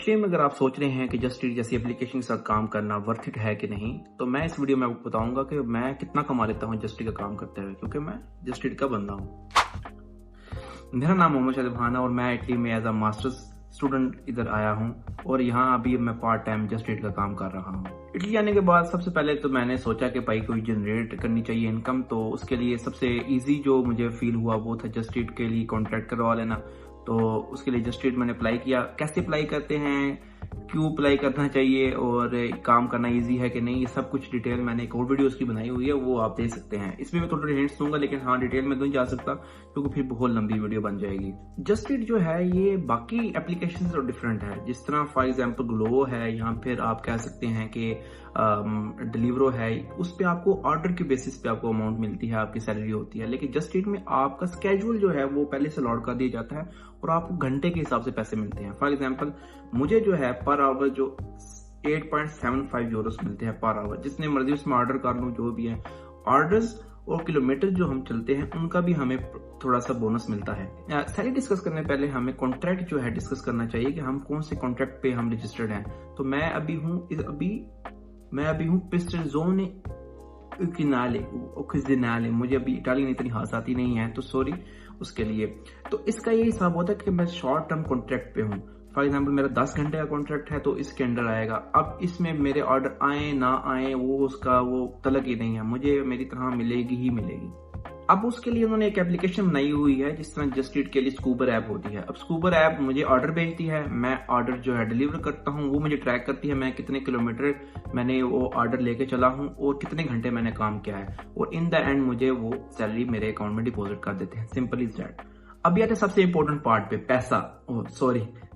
Italy में अगर आप सोच रहे हैं कि जस्ट ईट जैसी एप्लीकेशन के साथ काम करना वर्थ इट है कि नहीं, तो मैं इस वीडियो में आपको बताऊंगा कि मैं कितना कमा लेता हूँ जस्ट ईट का काम करते हुए, क्योंकि मैं जस्ट ईट का बंदा हूँ। मेरा नाम मोहम्मद शादिब खान है और मैं इटली में एज अ मास्टर्स स्टूडेंट इधर आया हूँ और यहाँ अभी मैं पार्ट टाइम जस्ट ईट का काम कर रहा हूँ। इटली आने के बाद सबसे पहले तो मैंने सोचा कि भाई कोई जनरेट करनी चाहिए इनकम, तो उसके लिए सबसे इजी जो मुझे फील हुआ वो था जस्ट ईट के लिए कॉन्ट्रैक्ट करवा लेना। तो उसके लिए जस्ट ईट मैंने अप्लाई किया। कैसे अप्लाई करते हैं, क्यों अप्लाई करना चाहिए और काम करना इजी है कि नहीं, ये सब कुछ डिटेल मैंने एक और वीडियो उसकी बनाई हुई है, वो आप देख सकते हैं। इसमें मैं थोड़े हिंट्स दूंगा, लेकिन हाँ डिटेल में तो नहीं जा सकता क्योंकि फिर बहुत लंबी वीडियो बन जाएगी। जस्ट ईट जो है ये बाकी एप्लीकेशन से डिफरेंट है। जिस तरह फॉर एग्जांपल ग्लो है, यहाँ फिर आप कह सकते हैं कि डिलीवरो है, उस पर आपको ऑर्डर के बेसिस पे आपको अमाउंट मिलती है, आपकी सैलरी होती है। लेकिन जस्ट ईट में आपका स्केड्यूल जो है वो पहले से अलॉट कर दिया जाता है और आपको घंटे के हिसाब से पैसे मिलते हैं। फॉर एग्जांपल मुझे जो है पर आवर जो 8.75 यूरोस मिलते हैं पर आवर। जितने मर्जी उसमें ऑर्डर कर लूँ, जो भी है ऑर्डर्स और किलोमीटर जो हम चलते हैं उनका भी हमें थोड़ा सा बोनस मिलता है। सैलरी डिस्कस करने पहले हमें कॉन्ट्रैक्ट जो है डिस्कस करना चाहिए कि हम कौन से कॉन्ट्रैक्ट पे हम रजिस्टर्ड हैं। तो मैं अभी हूँ पिस्टरज़ोने ओक्सिनाले। मुझे अभी इटालियन इतनी खास आती नहीं है तो सॉरी उसके लिए। तो इसका ये हिसाब होता है कि मैं शॉर्ट टर्म कॉन्ट्रैक्ट पे हूँ। फॉर एग्जाम्पल मेरा 10 घंटे का कॉन्ट्रैक्ट है तो इसके अंडर आएगा। अब इसमें मेरे ऑर्डर आए ना आए वो तलक ही नहीं है, मुझे मेरी तरह मिलेगी ही मिलेगी। अब उसके लिए उन्होंने एक एप्लीकेशन बनाई हुई है, जिस तरह जस्ट ईट के लिए स्कूबर ऐप होती है। अब स्कूबर ऐप मुझे ऑर्डर भेजती है, मैं ऑर्डर जो है डिलीवर करता हूँ, वो मुझे ट्रैक करती है मैं कितने किलोमीटर मैंने वो ऑर्डर लेके चला हूँ और कितने घंटे मैंने काम किया है, और इन द एंड मुझे वो सैलरी मेरे अकाउंट में डिपॉजिट कर देते हैं। Simple is that. अब आते सबसे इंपॉर्टेंट पार्ट पे,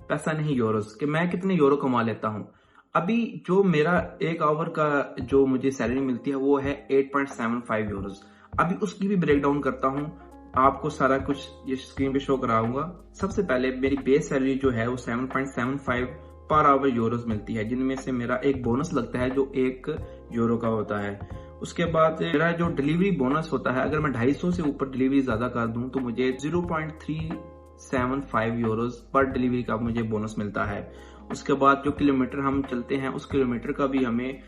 पैसा नहीं यूरोस, कि मैं कितने यूरो कमा लेता हूँ। अभी जो मेरा एक आवर का जो मुझे सैलरी मिलती है वो है 8.75 यूरोस। अभी उसकी भी ब्रेक डाउन करता हूँ, आपको सारा कुछ ये स्क्रीन पे शो कराऊंगा। सबसे पहले मेरी बेस सैलरी जो है वो 7.75 पर आवर यूरोस मिलती है, जिनमें से मेरा एक बोनस लगता है जो 1 यूरो का होता है। उसके बाद मेरा जो डिलीवरी बोनस होता है, अगर मैं 250 से ऊपर डिलीवरी ज्यादा कर दूं तो मुझे 0.375 यूरोस पर डिलीवरी का मुझे बोनस मिलता है। उसके बाद जो किलोमीटर हम चलते हैं उस किलोमीटर का भी हमें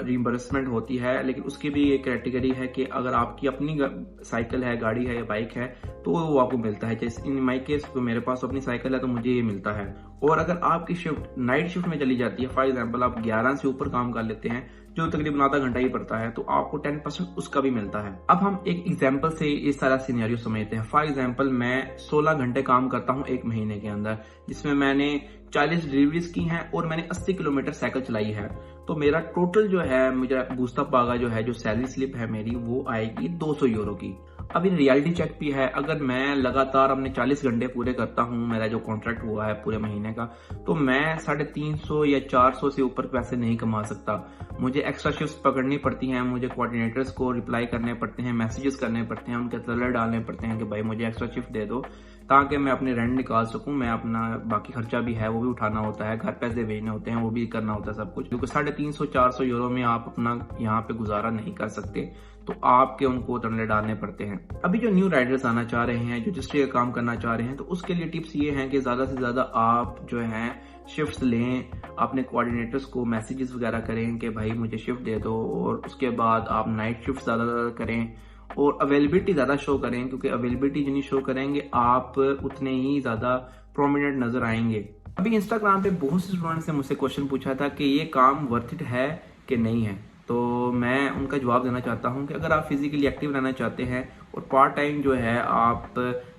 रिइंबर्समेंट होती है, लेकिन उसकी भी एक कैटेगरी है कि अगर आपकी अपनी साइकिल है, गाड़ी है या बाइक है तो वो आपको मिलता है। जैसे इन माई केस तो मेरे पास अपनी साइकिल है तो मुझे ये मिलता है। और अगर आपकी शिफ्ट नाइट शिफ्ट में चली जाती है, फॉर एग्जाम्पल आप 11 से ऊपर काम कर लेते हैं जो तकरीबन आधा घंटा ही पड़ता है, तो आपको 10% उसका भी मिलता है। अब हम एक एग्जाम्पल से ये सारा सिनेरियो समझते हैं। फॉर एग्जाम्पल मैं 16 घंटे काम करता हूँ एक महीने के अंदर, जिसमें मैंने 40 डिलीवरीज की हैं और मैंने 80 किलोमीटर साइकिल चलाई है। तो मेरा टोटल जो है मुझे बूस्टअप आगा जो है, जो सैलरी स्लिप है मेरी, वो आएगी 200 यूरो की। अब इन रियलिटी चेक भी है, अगर मैं लगातार अपने 40 घंटे पूरे करता हूँ, मेरा जो कॉन्ट्रैक्ट हुआ है पूरे महीने का, तो मैं 350 या 400 से ऊपर पैसे नहीं कमा सकता। मुझे एक्स्ट्रा शिफ्ट्स पकड़नी पड़ती हैं, मुझे कोऑर्डिनेटर्स को रिप्लाई करने पड़ते हैं, मैसेजेस करने पड़ते हैं, उनके तलर डालने पड़ते हैं कि भाई मुझे एक्स्ट्रा शिफ्ट दे दो ताकि मैं अपनी रेंट निकाल सकूं। मैं अपना बाकी खर्चा भी है वो भी उठाना होता है, घर पैसे भेजने होते हैं वो भी करना होता है सब कुछ, क्योंकि 350-400 यूरो में आप अपना यहाँ पे गुजारा नहीं कर सकते, तो आपके उनको तंडे डालने पड़ते हैं। अभी जो न्यू राइडर्स आना चाह रहे हैं, जो जस्ट का काम करना चाह रहे हैं, तो उसके लिए टिप्स ये हैं कि ज्यादा से ज्यादा आप जो है शिफ्ट्स लें, अपने कोऑर्डिनेटर्स को मैसेजेस वगैरह करें कि भाई मुझे शिफ्ट दे दो, और उसके बाद आप नाइट शिफ्ट ज्यादा करें और अवेलेबिलिटी ज्यादा शो करें, क्योंकि अवेलेबिलिटी जितनी शो करेंगे आप उतने ही ज्यादा प्रोमिनेंट नजर आएंगे। अभी इंस्टाग्राम पे बहुत से स्टूडेंट्स ने मुझसे क्वेश्चन पूछा था कि ये काम वर्थ इट है कि नहीं है, तो मैं उनका जवाब देना चाहता हूं कि अगर आप फिजिकली एक्टिव रहना चाहते हैं और पार्ट टाइम जो है आप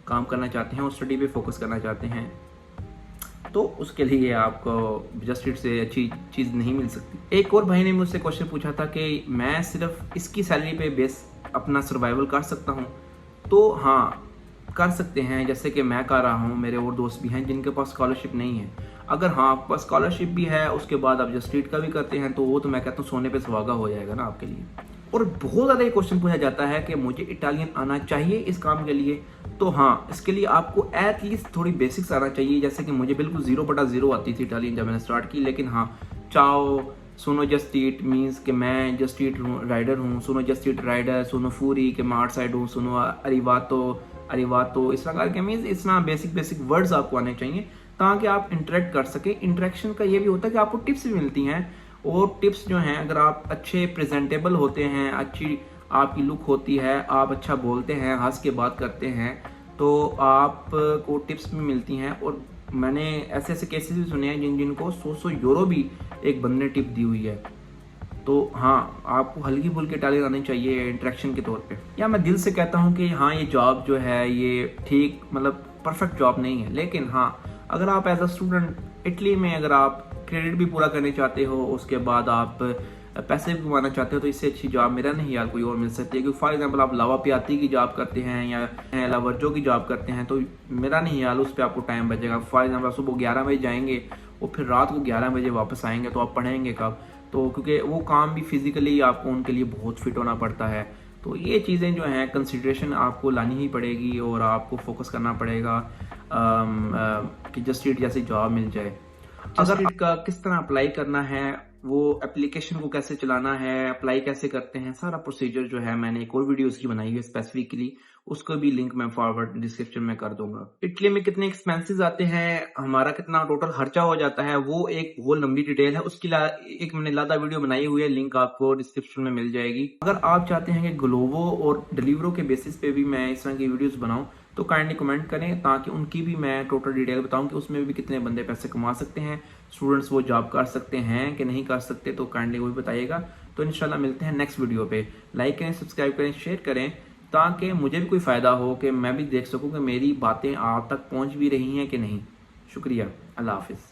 काम करना चाहते हैं और स्टडी पे फोकस करना चाहते हैं, तो उसके लिए आपको जस्ट ईट से अच्छी चीज़ नहीं मिल सकती। एक और भाई ने मुझसे क्वेश्चन पूछा था कि मैं सिर्फ इसकी सैलरी पे बेस अपना सर्वाइवल कर सकता हूँ, तो हाँ कर सकते हैं, जैसे कि मैं कर रहा हूँ, मेरे और दोस्त भी हैं जिनके पास स्कॉलरशिप नहीं है। अगर हाँ आपके पास स्कॉलरशिप भी है, उसके बाद आप जस्ट ईट का भी करते हैं, तो वो तो मैं कहता हूँ सोने पे सुहागा हो जाएगा ना आपके लिए। और बहुत ज़्यादा ये क्वेश्चन पूछा जाता है कि मुझे इटालियन आना चाहिए इस काम के लिए, तो हाँ इसके लिए आपको एटलीस्ट थोड़ी बेसिक्स आना चाहिए। जैसे कि मुझे बिल्कुल 0/0 आती थी इटालियन जब मैंने स्टार्ट की, लेकिन हाँ चाओ सुनो जस्ट ईट मीन्स कि मैं जस्ट ईट राइडर हूँ, सुनो जस्ट ईट राइडर, सुनो फूरी कि मैं आउट साइड हूँ, सुनो अरिवातो, इस प्रकार के मीन्स इतना बेसिक वर्ड्स आपको आने चाहिए ताकि आप इंटरेक्ट कर सकें। इंटरेक्शन का ये भी होता है कि आपको टिप्स भी मिलती हैं, और टिप्स जो हैं अगर आप अच्छे प्रेजेंटेबल होते हैं, अच्छी आपकी लुक होती है, आप अच्छा बोलते हैं, हंस के बात करते हैं, तो आपको टिप्स भी मिलती हैं। और मैंने ऐसे ऐसे केसेस भी सुने हैं जिनको 100 यूरो भी एक बंदे ने टिप दी हुई है। तो हाँ, आपको हल्की फुल्की टाली आनी चाहिए इंटरेक्शन के तौर पे। या मैं दिल से कहता हूँ कि हाँ, ये जॉब जो है ये ठीक मतलब परफेक्ट जॉब नहीं है, लेकिन हाँ, अगर आप एज अ स्टूडेंट इटली में अगर आप क्रेडिट भी पूरा करना चाहते हो, उसके बाद आप पैसे भी कमाना चाहते हो, तो इससे अच्छी जॉब मेरा नहीं यार कोई और मिल सकती है। क्योंकि फॉर एग्जांपल आप लावा पियाती की जॉब करते हैं या लावर्जो की जॉब करते हैं, तो मेरा नहीं यार उस पर आपको टाइम बचेगा। फॉर एग्जाम्पल आप सुबह 11 बजे जाएंगे और फिर रात को 11 बजे वापस आएंगे, तो आप पढ़ेंगे कब? तो क्योंकि वो काम भी फिजिकली आपको उनके लिए बहुत फिट होना पड़ता है। तो ये चीज़ें जो हैं कंसिडरेशन आपको लानी ही पड़ेगी, और आपको फोकस करना पड़ेगा कि जस्ट ईट जैसी जॉब मिल जाए। अगर का किस तरह अप्लाई करना है, वो एप्लीकेशन को कैसे चलाना है, अप्लाई कैसे करते हैं, सारा प्रोसीजर जो है मैंने एक और वीडियो उसकी बनाई है स्पेसिफिकली, उसको भी लिंक मैं फॉरवर्ड डिस्क्रिप्शन में कर दूंगा। इटली में कितने एक्सपेंसेस आते हैं, हमारा कितना टोटल खर्चा हो जाता है, वो एक वो लंबी डिटेल है, उसकी एक मैंने लादा वीडियो बनाई हुई है, लिंक आपको डिस्क्रिप्शन में मिल जाएगी। अगर आप चाहते हैं कि ग्लोवो और डिलीवरो के बेसिस पे भी मैं इस तरह की वीडियोस बनाऊं, तो काइंडली कमेंट करें, ताकि उनकी भी मैं टोटल डिटेल बताऊं कि उसमें भी कितने बंदे पैसे कमा सकते हैं, स्टूडेंट्स वो जॉब कर सकते हैं कि नहीं कर सकते, तो काइंडली वो भी बताइएगा। तो इंशाल्लाह मिलते हैं नेक्स्ट वीडियो पे। लाइक करें, सब्सक्राइब करें, शेयर करें, ताकि मुझे भी कोई फ़ायदा हो कि मैं भी देख सकूं कि मेरी बातें आप तक पहुंच भी रही हैं कि नहीं। शुक्रिया, अल्लाह हाफिज़।